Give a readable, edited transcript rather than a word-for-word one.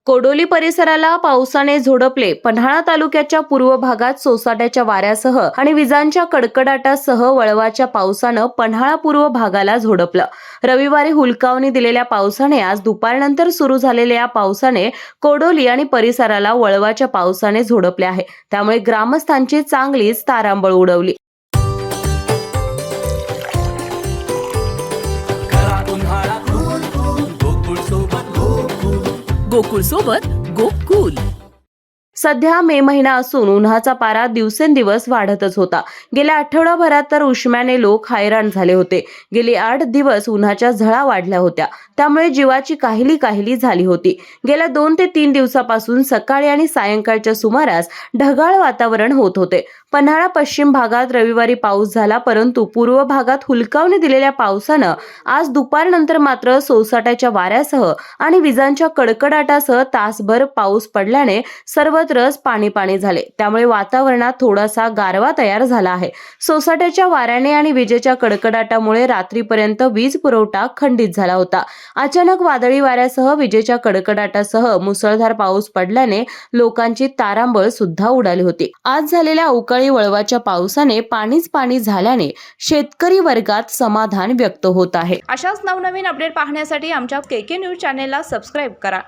कोडोली परिसराला पावसाने झोडपले. पन्हाळा तालुक्याच्या पूर्व भागात सोसाट्याच्या वाऱ्यासह आणि विजांच्या कडकडाटासह वळवाच्या पावसानं पन्हाळा पूर्व भागाला झोडपलं. रविवारी हुलकावणी दिलेल्या पावसाने आज दुपारनंतर सुरू झालेल्या या पावसाने कोडोली आणि परिसराला वळवाच्या पावसाने झोडपले आहे. त्यामुळे ग्रामस्थांची चांगलीच तारांबळ उडवली. गोकुळ सोबत गोकुल. सध्या मे महिना असून उन्हाचा पारा दिवसेंदिवस वाढतच होता. गेल्या आठवडाभरात तर उष्म्याने लोक हैराण झाले होते. गेली 8 दिवस उन्हाच्या झळा वाढल्या होत्या. त्यामुळे जीवाची काहिली झाली होती. गेल्या 2 ते 3 दिवसापासून सकाळी आणि सायंकाळच्या सुमारास ढगाळ वातावरण होत होते. पन्हाळा पश्चिम भागात रविवारी पाऊस झाला, परंतु पूर्व भागात हुलकावणी दिलेल्या पावसानं आज दुपारनंतर मात्र सोसाट्याच्या वाऱ्यासह आणि विजांच्या कडकडाटासह तासभर पाऊस पडल्याने सर्वत्रच पाणी झाले. त्यामुळे वातावरणात थोडासा गारवा तयार झाला आहे. सोसाट्याच्या वाऱ्याने आणि विजेच्या कडकडाटामुळे रात्रीपर्यंत वीज पुरवठा खंडित झाला होता. अचानक वादळी वाऱ्यासह विजेच्या कडकडाटासह मुसळधार पाऊस पडल्याने लोकांची तारांबळ सुद्धा उडाली होती. आज झालेल्या अवकाळी वळवाच्या पावसाने पाणी झाल्याने शेतकरी वर्गात समाधान व्यक्त होत आहे. अशाच नवनवीन अपडेट पाहण्यासाठी आमच्या केके न्यूज चॅनेलला सबस्क्राईब करा.